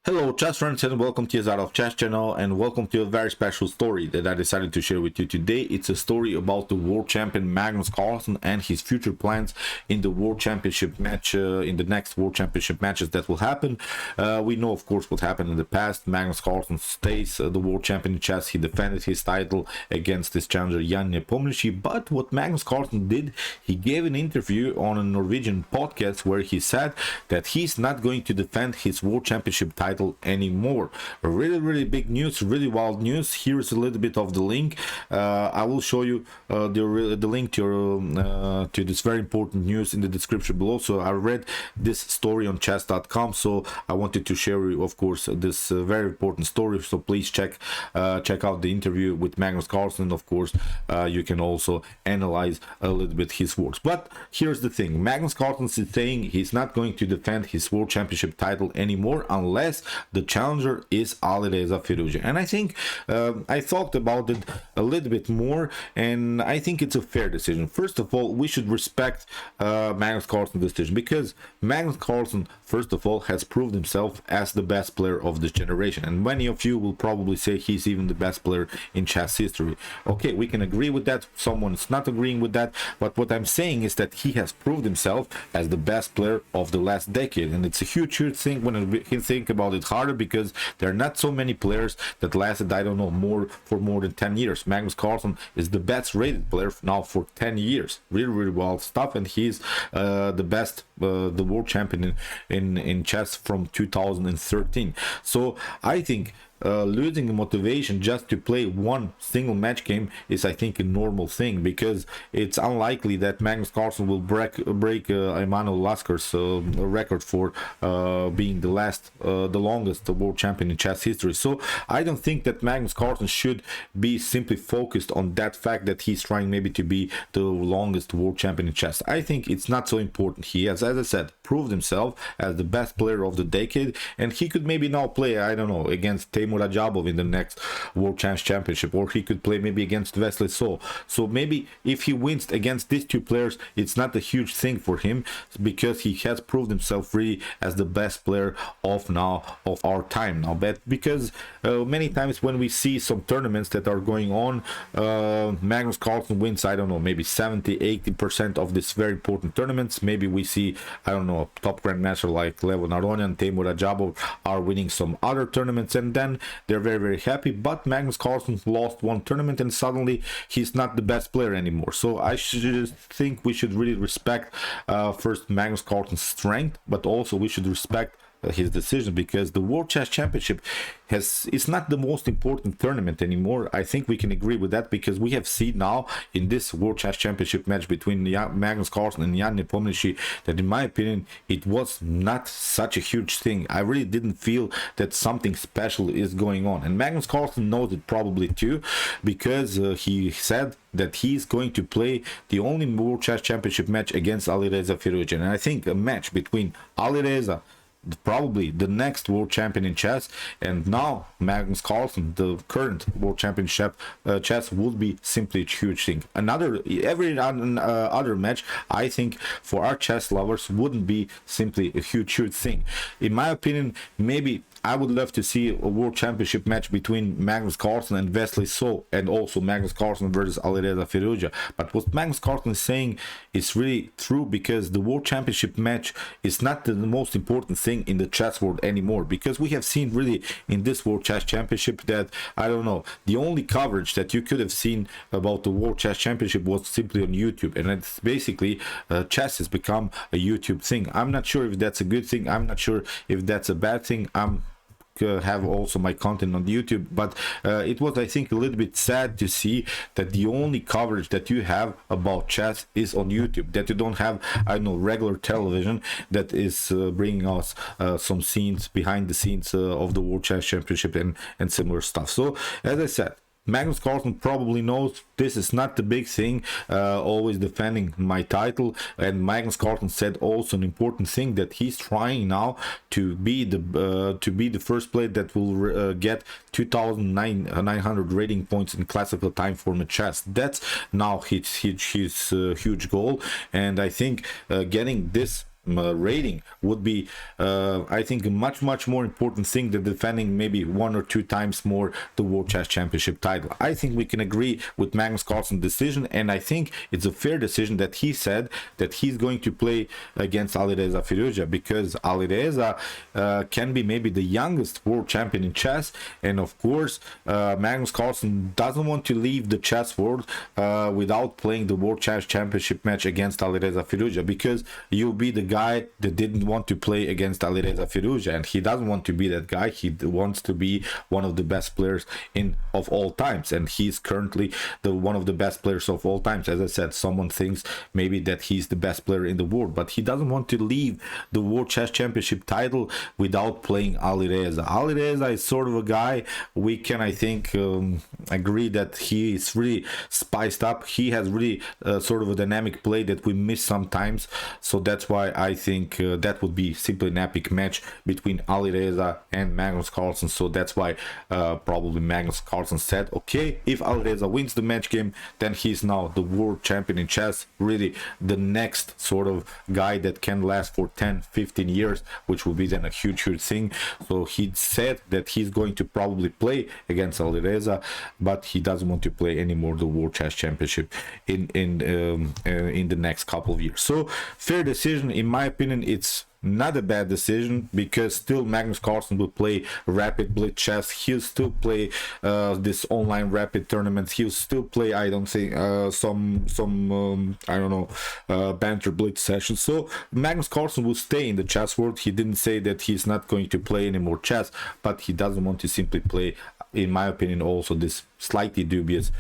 Hello chess friends and welcome to Jozarov chess channel, and welcome to a very special story that I decided to share with you today. It's a story about the world champion Magnus Carlsen and his future plans in the world championship match, in the next world championship matches that will happen. We know of course what happened in the past. Magnus Carlsen stays the world champion in chess. He defended his title against his challenger Ne5 but what Magnus Carlsen did, he gave an interview on a Norwegian podcast where he said that he's not going to defend his world championship title anymore. Really big news, really wild news. Here's a little bit of the link. I will show you the link to this very important news in the description below. So I read this story on chess.com, so I wanted to share you, of course, this very important story. So please check out the interview with Magnus Carlsen. Of course, you can also analyze a little bit his words. But here's the thing: Magnus Carlsen is saying he's not going to defend his world championship title anymore unless the challenger is Alireza Firouzja. And I think I thought about it a little bit more, and I think it's a fair decision. First of all, we should respect Magnus Carlsen's decision, because Magnus Carlsen, first of all, has proved himself as the best player of this generation, and many of you will probably say he's even the best player in chess history. Okay, we can agree with that. Someone's not agreeing with that, but what I'm saying is that he has proved himself as the best player of the last decade, and it's a huge thing when you think about it harder, because there are not so many players that lasted, I don't know, for more than 10 years. Magnus Carlsen is the best rated player now for 10 years. Really wild stuff, and he's the best, the world champion in chess from 2013. So I think losing the motivation just to play one single match game is, I think, a normal thing, because it's unlikely that Magnus Carlsen will break Emanuel Lasker's record for being the longest world champion in chess history. So I don't think that Magnus Carlsen should be simply focused on that fact that he's trying maybe to be the longest world champion in chess. I think it's not so important. He has, as I said, proved himself as the best player of the decade, and he could maybe now play, I don't know, against Rajabov in the next World Chess Championship, or he could play maybe against Wesley So. So maybe if he wins against these two players, it's not a huge thing for him, because he has proved himself really as the best player of our time now. But because many times when we see some tournaments that are going on, Magnus Carlsen wins, I don't know, maybe 70-80% of these very important tournaments. Maybe we see, I don't know, a top grandmaster like Levon Aronian and Teimur Rajabov are winning some other tournaments, and then they're very happy. But Magnus Carlsen lost one tournament and suddenly he's not the best player anymore. So I should think we should really respect first Magnus Carlsen's strength, but also we should respect his decision, because the World Chess Championship it's not the most important tournament anymore. I think we can agree with that, because we have seen now in this World Chess Championship match between Magnus Carlsen and Ne5 that, in my opinion, it was not such a huge thing. I really didn't feel that something special is going on, and Magnus Carlsen knows it probably too, because he said that he's going to play the only World Chess Championship match against Alireza Firouzja. And I think a match between Alireza, probably the next world champion in chess, and now Magnus Carlsen, the current world championship chess, would be simply a huge thing. Every other match, I think, for our chess lovers wouldn't be simply a huge thing. In my opinion, maybe I would love to see a world championship match between Magnus Carlsen and Wesley So, and also Magnus Carlsen versus Alireza Firouzja. But what Magnus Carlsen is saying is really true, because the world championship match is not the most important thing in the chess world anymore, because we have seen really in this World Chess Championship that, I don't know, the only coverage that you could have seen about the World Chess Championship was simply on YouTube, and it's basically chess has become a YouTube thing. I'm not sure if that's a good thing. I'm not sure if that's a bad thing. Have also my content on YouTube, but it was, I think, a little bit sad to see that the only coverage that you have about chess is on YouTube, that you don't have, I don't know, regular television that is bringing us some scenes behind the scenes of the World Chess Championship and similar stuff. So as I said, Magnus Carlsen probably knows this is not the big thing, always defending my title. And Magnus Carlsen said also an important thing, that he's trying now to be the first player that will get 2,900 rating points in classical time format chess. That's now his huge goal, and I think getting this rating would be I think a much more important thing than defending maybe 1 or 2 times more the World Chess Championship title. I think we can agree with Magnus Carlsen's decision, and I think it's a fair decision that he said that he's going to play against Alireza Firouzja, because Alireza can be maybe the youngest world champion in chess, and of course Magnus Carlsen doesn't want to leave the chess world without playing the World Chess Championship match against Alireza Firouzja, because you'll be the guy that didn't want to play against Alireza Firouzja, and he doesn't want to be that guy. He wants to be one of the best players of all times, and he's currently one of the best players of all times. As I said, someone thinks maybe that he's the best player in the world, but he doesn't want to leave the World Chess Championship title without playing Alireza. Alireza is sort of a guy we can, I think, agree that he is really spiced up. He has really sort of a dynamic play that we miss sometimes, so that's why I think that would be simply an epic match between Alireza and Magnus Carlsen. So that's why probably Magnus Carlsen said, okay, if Alireza wins the match game, then he's now the world champion in chess, really the next sort of guy that can last for 10-15 years, which will be then a huge thing. So he said that he's going to probably play against Alireza, but he doesn't want to play anymore the World Chess Championship in the next couple of years. So fair decision in my opinion. It's not a bad decision, because still Magnus Carlsen will play rapid blitz chess. He'll still play this online rapid tournaments. He'll still play, I don't think, some I don't know, banter blitz sessions. So Magnus Carlsen will stay in the chess world. He didn't say that he's not going to play any more chess, but he doesn't want to simply play, in my opinion, also this slightly dubious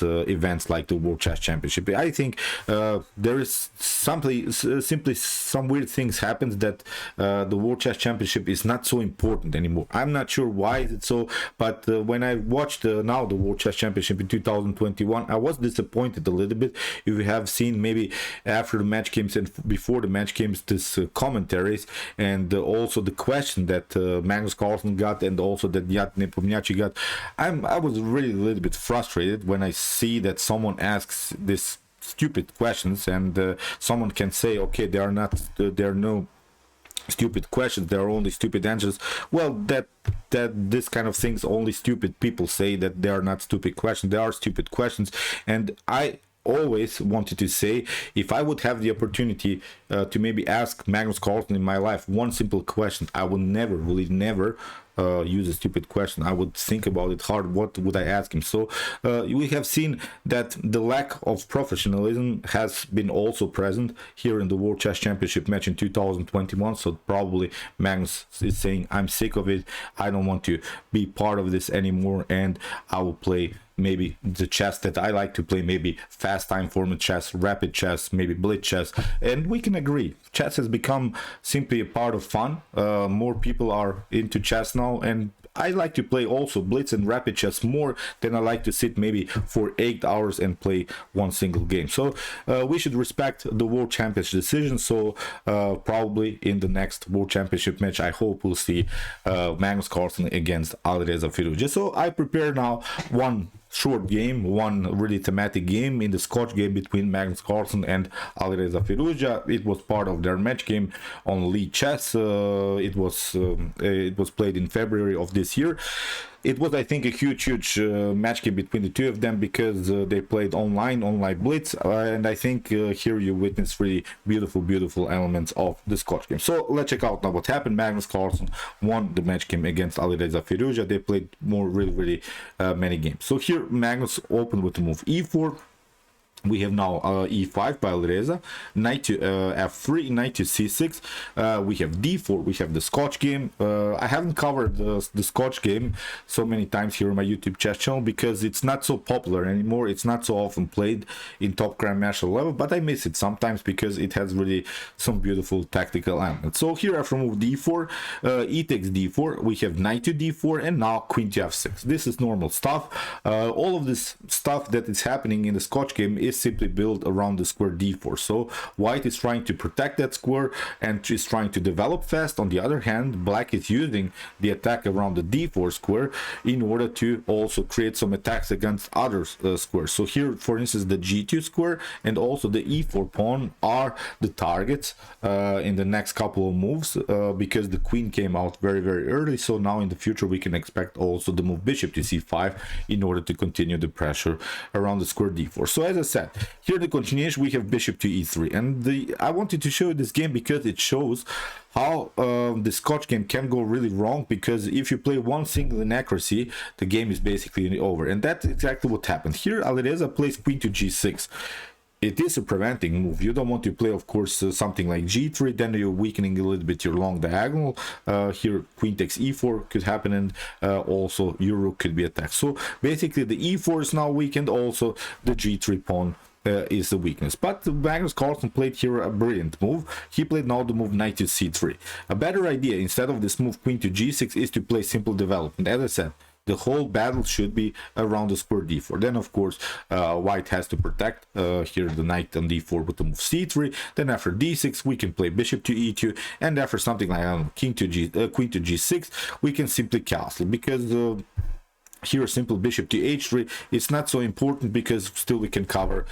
events like the World Chess Championship. I think there is simply some weird things happens that the World Chess Championship is not so important anymore. I'm not sure why is it so, but when I watched now the World Chess Championship in 2021, I was disappointed a little bit. If you have seen maybe after the match games and before the match games, this commentaries, and also the question that Magnus Carlsen got, and also that Yat Nepomniachtchi got, I was really a little bit frustrated when I see that someone asks this stupid questions, and someone can say, okay, there are no stupid questions, there are only stupid answers. Well, that this kind of things only stupid people say, that they are not stupid questions. There are stupid questions, and I always wanted to say, if I would have the opportunity to maybe ask Magnus Carlsen in my life one simple question, I would never, really never use a stupid question. I would think about it hard. What would I ask him? So we have seen that the lack of professionalism has been also present here in the World Chess Championship match in 2021. So probably Magnus is saying, I'm sick of it, I don't want to be part of this anymore, and I will play maybe the chess that I like to play, maybe fast time format chess, rapid chess, maybe blitz chess. And we can agree, chess has become simply a part of fun. More people are into chess now, and I like to play also blitz and rapid chess more than I like to sit maybe for 8 hours and play one single game. So we should respect the World Championship decision. So probably in the next World Championship match, I hope we'll see Magnus Carlsen against Alireza Firouzja. So I prepare now one short game, one really thematic game in the Scotch game between Magnus Carlsen and Alireza Firouzja. It was part of their match game on League Chess. It was played in February of this year. It was, I think, a huge match game between the two of them, because they played online blitz, and I think here you witness really beautiful elements of the Scotch game. So let's check out now what happened. Magnus Carlsen won the match game against Alireza Firouzja. They played more really many games. So here Magnus opened with the move e4. We have now e5 by Alireza, knight to f3, knight to c6. We have d4, we have the Scotch game. I haven't covered the Scotch game so many times here on my YouTube chess channel, because it's not so popular anymore. It's not so often played in top grandmaster level, but I miss it sometimes because it has really some beautiful tactical elements. So here after move d4, e takes d4, we have knight to d4, and now queen to f6. This is normal stuff. All of this stuff that is happening in the Scotch game is is simply built around the square d4. So white is trying to protect that square and is trying to develop fast. On the other hand, black is using the attack around the d4 square in order to also create some attacks against other squares. So here, for instance, the g2 square and also the e4 pawn are the targets in the next couple of moves, because the queen came out very early. So now in the future we can expect also the move bishop to c5 in order to continue the pressure around the square d4. So as I said, here the continuation, we have bishop to e3, and I wanted to show you this game because it shows how the Scotch game can go really wrong, because if you play one single inaccuracy, the game is basically over. And that's exactly what happened. Here Alireza plays queen to g6. It is a preventing move. You don't want to play, of course, something like g3, then you're weakening a little bit your long diagonal. Here queen takes e4 could happen, and also your rook could be attacked. So basically the e4 is now weakened, also the g3 pawn is the weakness. But Magnus Carlsen played here a brilliant move. He played now the move knight to c3. A better idea, instead of this move queen to g6, is to play simple development. As I said, the whole battle should be around the square d4. Then of course white has to protect here the knight on d4 with the move c3. Then after d6 we can play bishop to e2, and after something like queen to g6 we can simply castle, because here simple bishop to h3 it's not so important, because still we can cover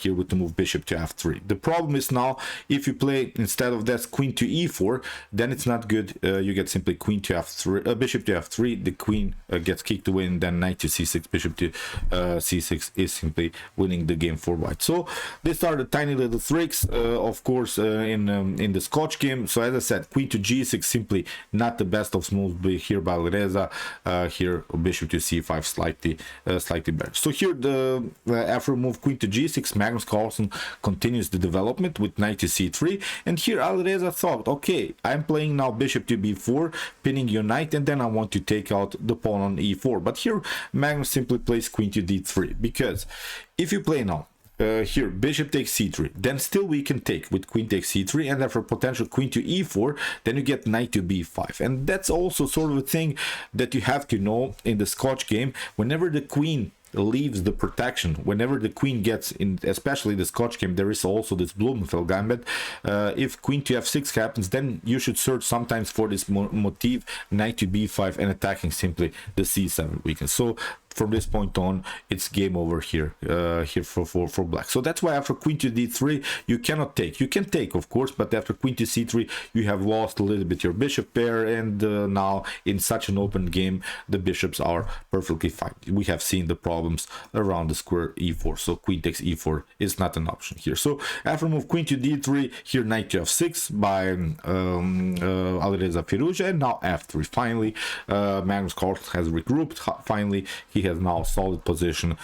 here with the move bishop to f3. The problem is now, if you play instead of that queen to e4, then it's not good. You get simply queen to f3, bishop to f3, the queen gets kicked away, and then knight to c6, bishop to c6 is simply winning the game for white. So these are the tiny little tricks, of course, in the Scotch game. So as I said, queen to g6 simply not the best of moves here by Alireza. Here bishop to c5 slightly better. So here the after move queen to g6, Magnus Carlsen continues the development with knight to c3, and here Alireza thought, okay, I'm playing now bishop to b4, pinning your knight, and then I want to take out the pawn on e4. But here Magnus simply plays queen to d3, because if you play now here bishop takes c3, then still we can take with queen takes c3, and after potential queen to e4, then you get knight to b5. And that's also sort of a thing that you have to know in the Scotch game. Whenever the queen leaves the protection, whenever the queen gets in, especially the Scotch game, there is also this Bloomfield Gambit. If queen to f6 happens, then you should search sometimes for this motif knight to b5 and attacking simply the c7 weakness. So from this point on, it's game over here for black. So that's why after queen to d3 you cannot take. You can take, of course, but after queen to c3 you have lost a little bit your bishop pair, and now in such an open game the bishops are perfectly fine. We have seen the problems around the square e4, so queen takes e4 is not an option here. So after move queen to d3, here knight to f6 by Alireza Firouzja, and now f3. Finally Magnus Carlsen has regrouped. Finally he has now a solid position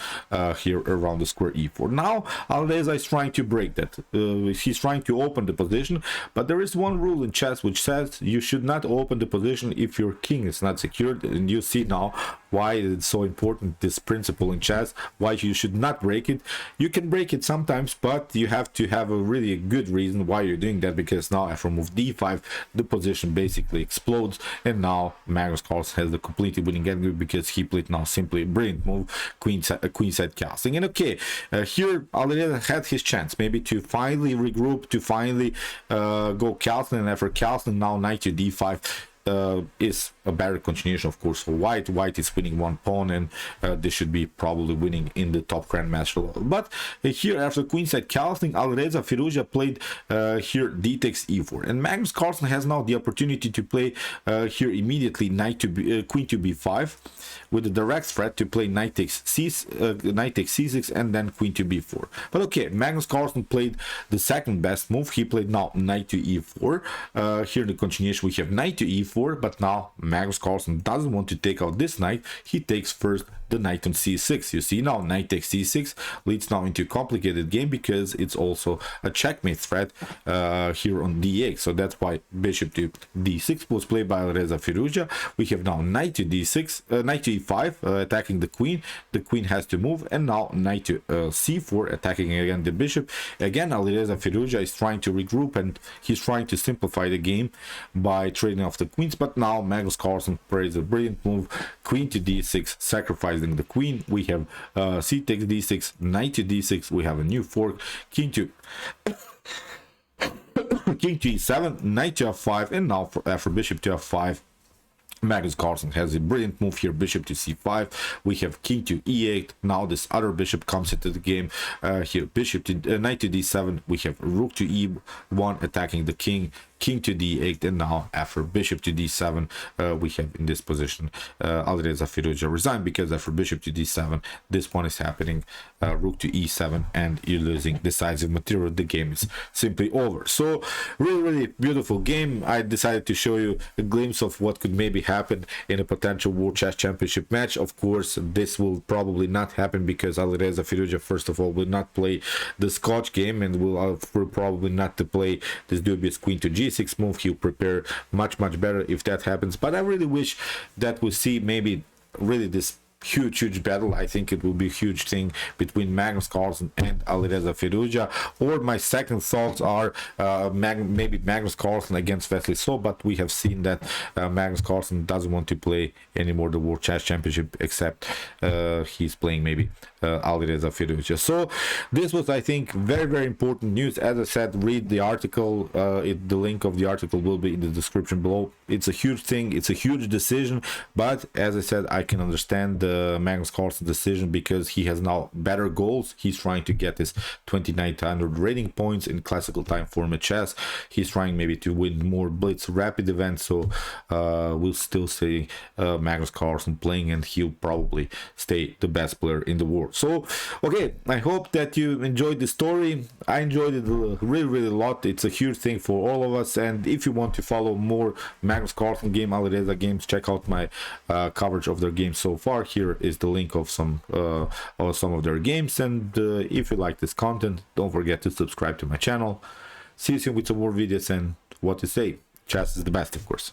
here around the square e4. Now Alireza is trying to break that. He's trying to open the position, but there is one rule in chess which says you should not open the position if your king is not secured. And you see now why it's so important, this principle in chess, why you should not break it. You can break it sometimes, but you have to have a really good reason why you're doing that, because now after move d5 the position basically explodes, and now Magnus Carlsen has the completely winning game, because he played now simply brilliant move, queenside castling. And okay, here Alireza had his chance maybe to finally regroup, to finally go castling, and after castling now knight to d5 is a better continuation, of course, for white. White is winning one pawn, and this should be probably winning in the top grandmaster level. But here after queenside castling, Alireza Firouzja played here d takes e4, and Magnus Carlsen has now the opportunity to play here immediately knight to queen to b5 with the direct threat to play knight takes c6 and then queen to b4. But okay, Magnus Carlsen played the second best move. He played now knight to e4. Here in the continuation we have knight to e4, but now Magnus Carlsen doesn't want to take out this knight. He takes first the knight on c6. You see now knight takes c6 leads now into a complicated game, because it's also a checkmate threat here on d8. So that's why bishop to d6 was played by Alireza Firouzja. We have now knight to d6, knight to e5 attacking the queen. The queen has to move, and now knight to c4 attacking again the bishop. Again Alireza Firouzja is trying to regroup, and he's trying to simplify the game by trading off the queen. queens, but now Magnus Carlsen plays a brilliant move, queen to d6, sacrificing the queen. We have c takes d6, knight to d6, we have a new fork, king to king to e7, knight to f5, and now for bishop to f5. Magnus Carlsen has a brilliant move here, bishop to c5. We have king to e8. Now this other bishop comes into the game. Here bishop to knight to d7. We have rook to e1 attacking the king, king to d8, and now after bishop to d7 we have in this position Alireza Firouzja resigned, because after bishop to d7 this one is happening, rook to e7, and you're losing decisive material. The game is simply over. So really beautiful game. I decided to show you a glimpse of what could maybe happen in a potential World Chess Championship match. Of course this will probably not happen, because Alireza Firouzja first of all will not play the Scotch game, and will probably not to play this dubious queen to g6 move. He'll prepare much better if that happens. But I really wish that we see maybe really this huge battle. I think it will be a huge thing between Magnus Carlsen and Alireza Firouzja. Or my second thoughts are maybe Magnus Carlsen against Wesley So, but we have seen that Magnus Carlsen doesn't want to play anymore the World Chess Championship, except he's playing maybe Alireza Firouzja. So this was, I think, very important news. As I said, read the article. The link of the article will be in the description below. It's a huge thing, it's a huge decision, but as I said, I can understand the Magnus Carlsen decision, because he has now better goals. He's trying to get his 2900 rating points in classical time format chess. He's trying maybe to win more blitz rapid events. So we'll still see Magnus Carlsen playing, and he'll probably stay the best player in the world. So okay, I hope that you enjoyed the story. I enjoyed it really a lot. It's a huge thing for all of us, and if you want to follow more Magnus Carlsen game, Alireza games, check out my coverage of their games so far. Here is the link of some of their games, and if you like this content, don't forget to subscribe to my channel. See you soon with some more videos, and what to say, chess is the best, of course.